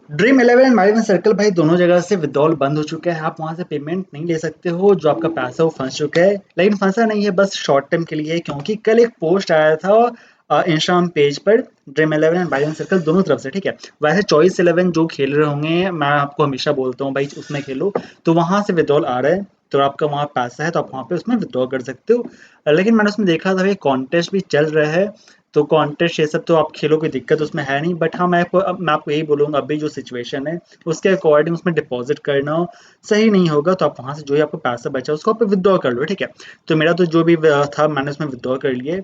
Dream eleven and my circle भाई दोनों जगह से विड्रॉल बंद हो चुका है। आप वहां से पेमेंट नहीं ले सकते हो। जो आपका पैसा वो फंस चुका है, लेकिन फंसा नहीं है, बस शॉर्ट टर्म के लिए है, क्योंकि कल एक पोस्ट आया था इंस्टाग्राम पेज पर dream eleven and by circle दोनों तरफ से। ठीक है, वैसे चॉइस इलेवन जो खेल रहे होंगे, मैं आपको हमेशा बोलता हूँ भाई उसमें खेलो, तो वहां से विड्रॉल आ रहा है, तो आपका वहाँ पैसा है तो आप वहाँ पे उसमें विड्रॉ कर सकते हो। लेकिन मैंने उसमें देखा था कॉन्टेस्ट भी चल रहा है, तो कॉन्टेस्ट ये सब तो आप खेलो, कोई दिक्कत उसमें है नहीं। बट हाँ, मैं आपको यही बोलूँगा, अभी जो सिचुएशन है उसके अकॉर्डिंग उसमें डिपॉजिट करना सही नहीं होगा। तो आप वहाँ से जो ही आपको पैसा बचा उसको आप विदड्रॉ कर लो। ठीक है, तो मेरा तो जो भी था मैंने उसमें विदड्रॉ कर लिए।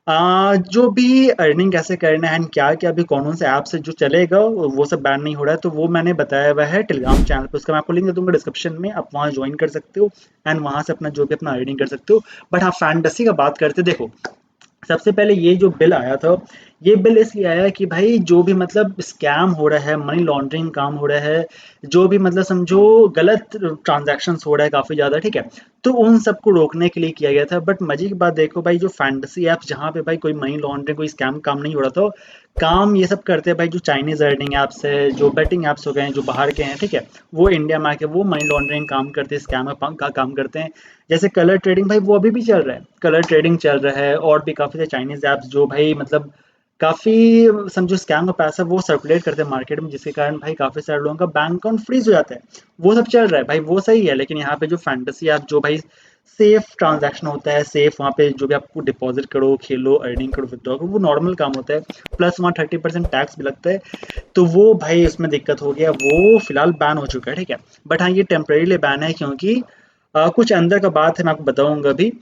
जो भी अर्निंग कैसे करना है एंड क्या क्या अभी कौन कौन से ऐप से जो चलेगा वो सब बैन नहीं हो रहा है, तो वो मैंने बताया हुआ है टेलीग्राम चैनल पे। उसका मैं आपको लिंक दे दूंगा डिस्क्रिप्शन में, आप वहाँ ज्वाइन कर सकते हो एंड वहाँ से अपना जो भी अपना अर्निंग कर सकते हो। बट हाँ, फैंटेसी का बात करते देखो, सबसे पहले ये जो बिल आया था, ये बिल इसलिए आया कि भाई जो भी मतलब स्कैम हो रहा है, मनी लॉन्ड्रिंग काम हो रहा है, जो भी मतलब समझो गलत ट्रांजैक्शंस हो रहा है काफ़ी ज़्यादा। ठीक है, तो उन सबको रोकने के लिए किया गया था। बट मजे की बात देखो भाई, जो फैंटेसी ऐप्स जहाँ पे भाई कोई मनी लॉन्ड्रिंग कोई स्कैम काम नहीं हो रहा था, काम ये सब करते हैं भाई जो चाइनीज अर्निंग ऐप्स है, जो बेटिंग ऐप्स हो गए हैं जो बाहर के हैं। ठीक है, वो इंडिया में आके वो मनी लॉन्ड्रिंग काम करते हैं, स्कैम का काम करते हैं। जैसे कलर ट्रेडिंग भाई, वो अभी भी चल रहा है, कलर ट्रेडिंग चल रहा है, और भी काफ़ी सारे चाइनीज ऐप्स जो भाई मतलब काफ़ी समझो स्कैम का पैसा वो सर्कुलेट करते हैं मार्केट में, जिसके कारण भाई काफ़ी सारे लोगों का बैंक अकाउंट फ्रीज हो जाता है। वो सब चल रहा है भाई, वो सही है। लेकिन यहाँ पे जो फैंटेसी ऐप जो भाई सेफ ट्रांजैक्शन होता है, सेफ वहाँ पे जो भी आपको डिपॉजिट करो, खेलो, अर्निंग करो, विदड्रॉ करो, वो नॉर्मल काम होता है। प्लस वहाँ 30% टैक्स भी लगता है, तो वो भाई उसमें दिक्कत हो गया, वो फिलहाल बैन हो चुका है। ठीक है, बट हाँ, ये टेम्परेरीली बैन है, क्योंकि कुछ अंदर का बात है, मैं आपको बताऊंगा अभी।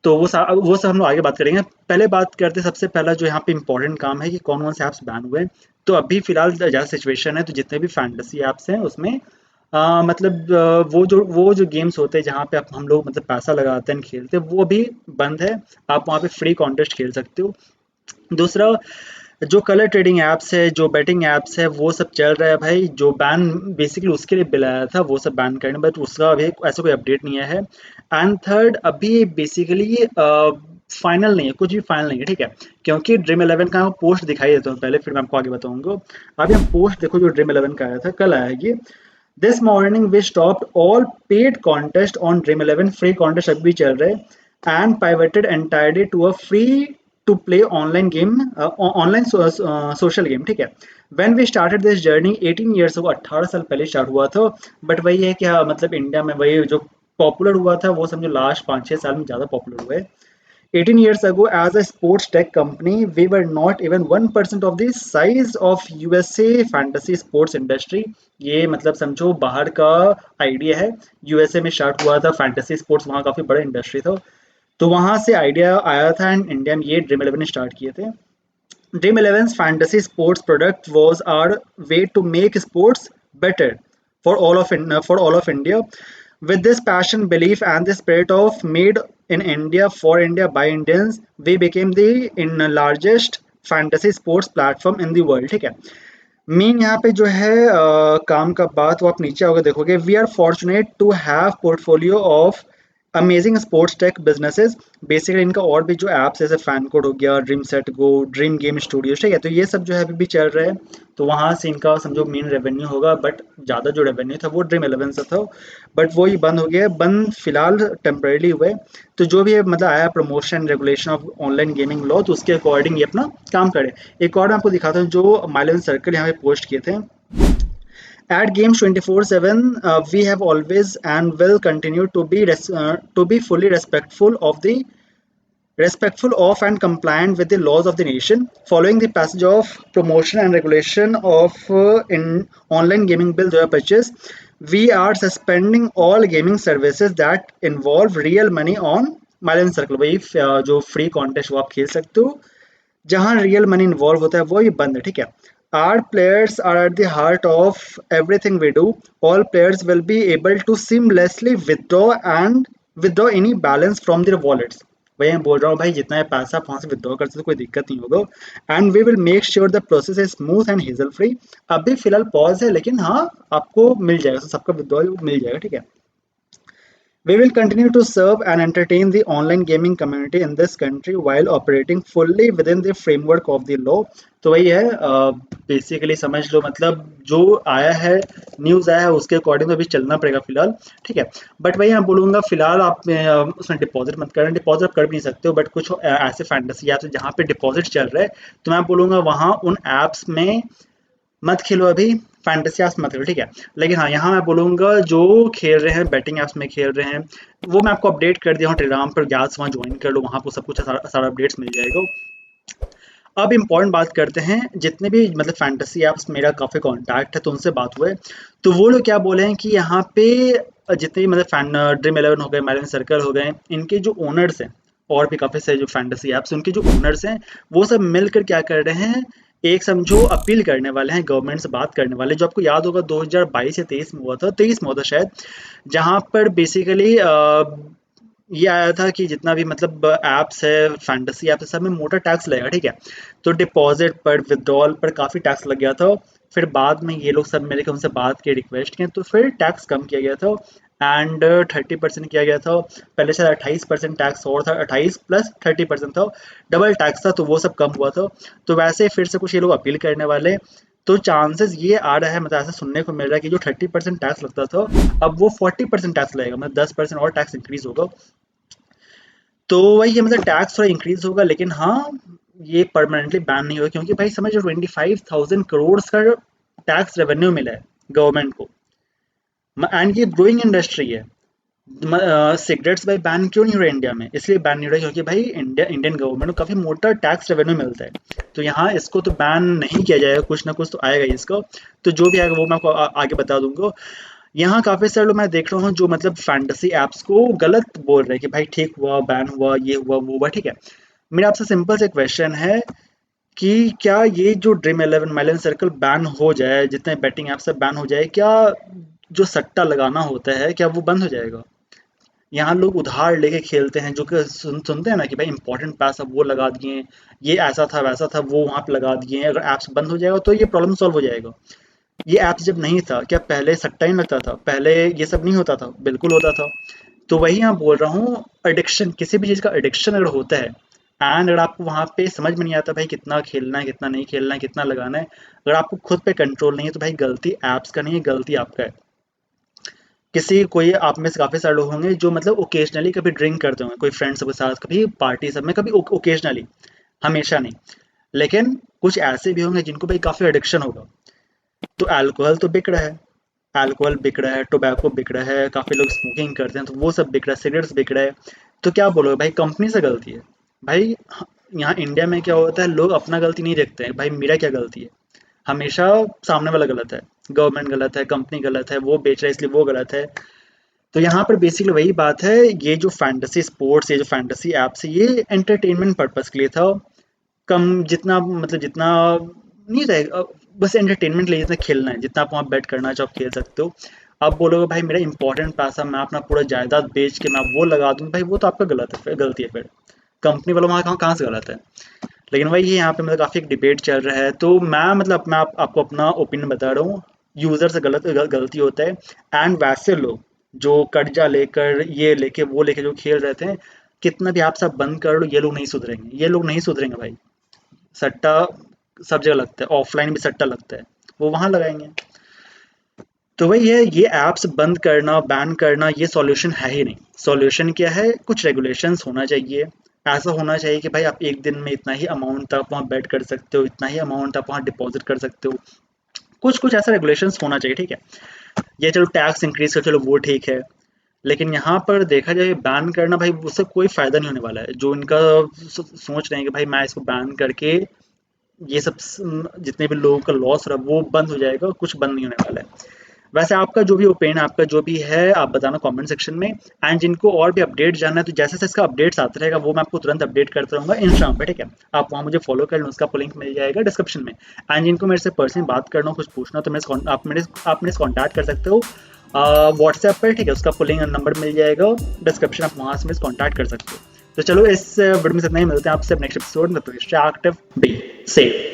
तो वो सब हम लोग आगे बात करेंगे। पहले बात करते हैं, सबसे पहला जो यहाँ पे इंपॉर्टेंट काम है कि कौन कौन से ऐप्स बैन हुए हैं। तो अभी फिलहाल ज़्यादा सिचुएशन है, तो जितने भी फैंटेसी ऐप्स हैं उसमें मतलब वो जो गेम्स होते हैं जहाँ पे आप हम लोग मतलब पैसा लगाते हैं खेलते हैं, वो अभी बंद है। आप वहाँ पे फ्री कॉन्टेस्ट खेल सकते हो। दूसरा, जो कलर ट्रेडिंग ऐप्स है, जो बेटिंग ऐप्स है, वो सब चल रहा है भाई। जो बैन बेसिकली उसके लिए बिल आया था, वो सब बैन करने, बट उसका अभी ऐसा कोई अपडेट नहीं आया है। एंड थर्ड, अभी बेसिकली फाइनल नहीं है, कुछ भी फाइनल नहीं है। ठीक है, क्योंकि ड्रीम इलेवन का पोस्ट दिखाई देता हूँ पहले, फिर मैं आपको आगे बताऊंगा। अभी हम पोस्ट देखो, जो ड्रीम इलेवन का आया था, कल आया ये। This morning we stopped all paid contest on dream eleven. Free contest अभी भी चल रहे हैं and pivoted entirely to a free to play online game, online social game। ठीक है, when we started this journey 18 years ago, 18 साल पहले start हुआ था। बट वही है कि हाँ, मतलब इंडिया में वही जो पॉपुलर हुआ था वो समझो लास्ट 5-6 साल में ज़्यादा पॉपुलर हुआ है। 18 years ago, as a sports tech company, we were not even 1% of the size of USA fantasy sports industry। ये मतलब समझो बाहर का आइडिया है। यूएसए में स्टार्ट हुआ था फैंटेसी स्पोर्ट्स, वहाँ काफ़ी बड़ा इंडस्ट्री था, तो वहाँ से आइडिया आया था एंड इंडिया में ये ड्रीम इलेवन ने स्टार्ट किए थे। Dream eleven fantasy sports product was our way to make sports better for all of India. With this passion, belief, and the spirit of made in India for India by Indians, we became the largest fantasy sports platform in the world। ठीक है, main यहाँ पे जो है काम का बात वो आप नीचे होकर देखोगे। We are fortunate to have portfolio of amazing sports tech businesses. Basically इनका और भी जो ऐप्स जैसे फैन कोड हो गया, dream set go, dream game studio, ठीक है, तो ये सब जो है अभी भी चल रहा है। तो वहाँ से इनका समझो मेन रेवेन्यू होगा, बट ज़्यादा जो रेवेन्यू था वो ड्रीम इलेवन से था। बट वो ही बंद हो गया, बंद फिलहाल टेम्परेली हुए। तो जो भी है मतलब आया promotion regulation of online gaming law, तो उसके अकॉर्डिंग ये अपना काम करे। एक और मैं आपको दिखाता हूँ, जो माइलन सर्कल यहाँ पे पोस्ट किए थे। At Games 24/7, we have always and will continue to be fully respectful of and compliant with the laws of the nation. Following the passage of promotion and regulation of in online gaming bill 2025, we are suspending all gaming services that involve real money on Mylan circle. वही जो free contest वो आप खेल सकते हो, जहाँ real money involve होता है, वो ये बंद है। ठीक है, are players are at the heart of everything we do. All players will be able to seamlessly withdraw any balance from their wallets. वही मैं बोल रहा हूँ भाई, जितना है पैसा आप वहाँ से विदड्रॉ कर सकते हो, कोई दिक्कत नहीं होगा। And we will make sure the process is smooth and hassle free. अभी फिलहाल पॉज है, लेकिन हाँ, आपको मिल जाएगा, सबका विदड्रॉ मिल जाएगा। ठीक है, We will continue to serve and entertain the online gaming community in this country while operating fully within the framework of the law। तो वही है, बेसिकली समझ लो, मतलब जो आया है, न्यूज़ आया है, उसके अकॉर्डिंग तो अभी चलना पड़ेगा फिलहाल, ठीक है। बट वही मैं बोलूँगा, फिलहाल आप उसमें डिपॉजिट मत करना। डिपॉजिट आप कर भी नहीं सकते हो, बट कुछ ऐसे फैंटेसी ऐप्स जहाँ पे डिपॉजिट चल रहा है, तो मैं बोलूँगा वहाँ उन ऐप्स में मत खेलो अभी, फैंटेसी ऐप्स मत खेलो, ठीक है। लेकिन हाँ, यहाँ मैं बोलूँगा जो खेल रहे हैं, बैटिंग ऐप्स में खेल रहे हैं, वो मैं आपको अपडेट कर दिया हूँ टेलीग्राम पर, गैस वहाँ ज्वाइन कर लो, वहाँ आपको सब कुछ सारा सारा अपडेट्स मिल जाएगा। अब इम्पोर्टेंट बात करते हैं, जितने भी मतलब फैंटेसी ऐप्स मेरा काफ़ी कॉन्टैक्ट है तो उनसे बात हुए, तो वो लोग क्या बोले हैं कि यहाँ पे जितने भी मतलब फैन ड्रीम इलेवन हो गए, मैलन सर्कल हो गए, इनके जो ओनर्स हैं, और भी काफ़ी सारे जो फैंटेसी ऐप्स उनके जो ओनर्स हैं, वो सब मिलकर क्या कर रहे हैं, एक समझो अपील करने वाले हैं, गवर्नमेंट से बात करने वाले, जो आपको याद होगा 2022 या 23 में हुआ था, 23 में हुआ था शायद, जहाँ पर बेसिकली ये आया था कि जितना भी मतलब ऐप्स है, फैंटेसी ऐप्स है, सब में मोटा टैक्स लगेगा, ठीक है। तो डिपॉजिट पर, विथड्रॉल पर काफ़ी टैक्स लग गया था। फिर बाद में ये लोग सब मिलकर उनसे बात की, रिक्वेस्ट की, तो फिर टैक्स कम किया गया था एंड 30% किया गया था। पहले शायद 28% टैक्स और था, 28 प्लस 30% था, डबल टैक्स था, तो वो सब कम हुआ था। तो वैसे फिर से कुछ ये लोग अपील करने वाले, तो चांसेस ये आ रहा है, मतलब ऐसा सुनने को मिल रहा है कि जो 30% टैक्स लगता था, अब वो 40% टैक्स लगेगा, मतलब 10% और टैक्स इंक्रीज होगा। तो वही है, मतलब टैक्स थोड़ा इंक्रीज होगा, लेकिन हाँ, ये परमानेंटली बैन नहीं होगा, क्योंकि भाई समझो 25,000 करोड़ का टैक्स रेवेन्यू मिला है गवर्नमेंट को, एंड ये ग्रोइंग इंडस्ट्री है। सिगरेट्स भाई बैन क्यों नहीं हो रहा इंडिया में? इसलिए बैन नहीं हो रहा क्योंकि भाई इंडियन गवर्नमेंट को काफ़ी मोटा टैक्स रेवेन्यू मिलता है, तो यहाँ इसको तो बैन नहीं किया जाएगा, कुछ ना कुछ तो आएगा ही इसका। तो जो भी आएगा वो मैं आपको आगे बता दूंगा। यहाँ काफ़ी सारे लोग मैं देख रहा हूँ जो मतलब फैंटेसी ऐप्स को गलत बोल रहे हैं कि भाई ठीक हुआ, बैन हुआ, ये हुआ, वो हुआ, ठीक है। मेरा आपसे सिंपल से क्वेश्चन है कि क्या ये जो dream eleven, Mylan circle ban हो जाए, जितने बेटिंग ऐप सब बैन हो जाए, क्या जो सट्टा लगाना होता है क्या वो बंद हो जाएगा? यहाँ लोग उधार लेके खेलते हैं, जो कि सुनते हैं ना कि भाई इंपॉर्टेंट पैसा वो लगा दिए, ये ऐसा था वैसा था, वो वहाँ पे लगा दिए, अगर ऐप्स बंद हो जाएगा तो ये प्रॉब्लम सॉल्व हो जाएगा। ये ऐप्स जब नहीं था, क्या पहले सट्टा ही लगता था? पहले ये सब नहीं होता था? बिल्कुल होता था। तो वही मैं बोल रहा हूँ, एडिक्शन, किसी भी चीज़ का एडिक्शन अगर होता है, एंड अगर आपको वहाँ पे समझ में नहीं आता भाई कितना खेलना है, कितना नहीं खेलना है, कितना लगाना है, अगर आपको खुद पे कंट्रोल नहीं है, तो भाई गलती ऐप्स का नहीं है, गलती आपका है। किसी कोई आप में से काफ़ी सारे लोग होंगे जो मतलब ओकेजनली कभी ड्रिंक करते होंगे, कोई फ्रेंड्स के साथ, कभी पार्टी सब में, कभी ओकेजनली, हमेशा नहीं। लेकिन कुछ ऐसे भी होंगे जिनको भाई काफ़ी एडिक्शन होगा। तो अल्कोहल तो बिक रहा है, अल्कोहल बिक रहा है, टोबैको बिक रहा है, काफ़ी लोग स्मोकिंग करते हैं तो वो सब बिक रहा है, सिगरेट्स बिक रहा है। तो क्या बोलोगे भाई, कंपनी से गलती है? भाई यहाँ इंडिया में क्या होता है, लोग अपना गलती नहीं देखते हैं, भाई मेरा क्या गलती है, हमेशा सामने वाला गलत है, गवर्नमेंट गलत है, कंपनी गलत है, वो बेच रहा है इसलिए वो गलत है। तो यहाँ पर बेसिकली वही बात है, ये जो फैंटेसी स्पोर्ट्स, ये जो फैंटेसी ऐप्स है, ये एंटरटेनमेंट पर्पस के लिए था। कम जितना मतलब जितना नहीं रहेगा, बस एंटरटेनमेंट लिए जितना खेलना है, जितना आप वहाँ बेट करना चाहो आप खेल सकते हो। आप बोलोगे भाई मेरा इंपॉर्टेंट पैसा मैं अपना पूरा जायदाद बेच के मैं वो लगा दूँ, भाई वो तो आपका गलत है, फिर गलती है, फिर कंपनी वालों वहाँ कहाँ कहाँ से गलत है। लेकिन वही है, यहाँ पे मतलब काफ़ी एक डिबेट चल रहा है, तो मैं मतलब मैं आपको अपना ओपिनियन बता रहा हूँ। यूज़र से गलती होता है, एंड वैसे लोग जो कर्जा लेकर, ये लेके, वो लेके जो खेल रहे थे, कितना भी आप सब बंद कर लो, ये लोग नहीं सुधरेंगे, ये लोग नहीं सुधरेंगे भाई। सट्टा सब जगह लगता है, ऑफलाइन भी सट्टा लगता है, वो वहाँ लगाएंगे। तो वही है, ये ऐप्स बंद करना, बैन करना, ये सॉल्यूशन है ही नहीं। सॉल्यूशन क्या है, कुछ रेगुलेशंस होना चाहिए। ऐसा होना चाहिए कि भाई आप एक दिन में इतना ही अमाउंट आप वहाँ बेट कर सकते हो, इतना ही अमाउंट आप वहाँ डिपॉजिट कर सकते हो, कुछ कुछ ऐसा रेगुलेशंस होना चाहिए, ठीक है। ये चलो टैक्स इंक्रीज कर, चलो वो ठीक है, लेकिन यहाँ पर देखा जाए बैन करना, भाई उससे कोई फायदा नहीं होने वाला है। जो इनका सोच रहे हैं कि भाई मैं इसको बैन करके ये सब जितने भी लोगों का लॉस रहा वो बंद हो जाएगा, कुछ बंद नहीं होने वाला है। वैसे आपका जो भी ओपिनियन, आपका जो भी है, आप बताना कमेंट सेक्शन में। एंड जिनको और भी अपडेट जानना है, तो जैसे जैसे इसका अपडेट्स आता रहेगा वो मैं आपको तुरंत अपडेट करता रहूँगा इंस्टाग्राम पे, ठीक है। आप वहाँ मुझे फॉलो कर लो, उसका लिंक मिल जाएगा डिस्क्रिप्शन में। एंड जिनको मेरे से पर्सनली बात करना हो, कुछ पूछना हो, तो आप मेरे से कॉन्टैक्ट कर सकते हो व्हाट्सएप पर, ठीक है। उसका लिंक नंबर मिल जाएगा डिस्क्रिप्शन, आप वहाँ से मेरे से कॉन्टैक्ट कर सकते हो। तो चलो इस वीडियो में से इतना ही, मिलते हैं आपसे नेक्स्ट एपिसोड में। Active be safe.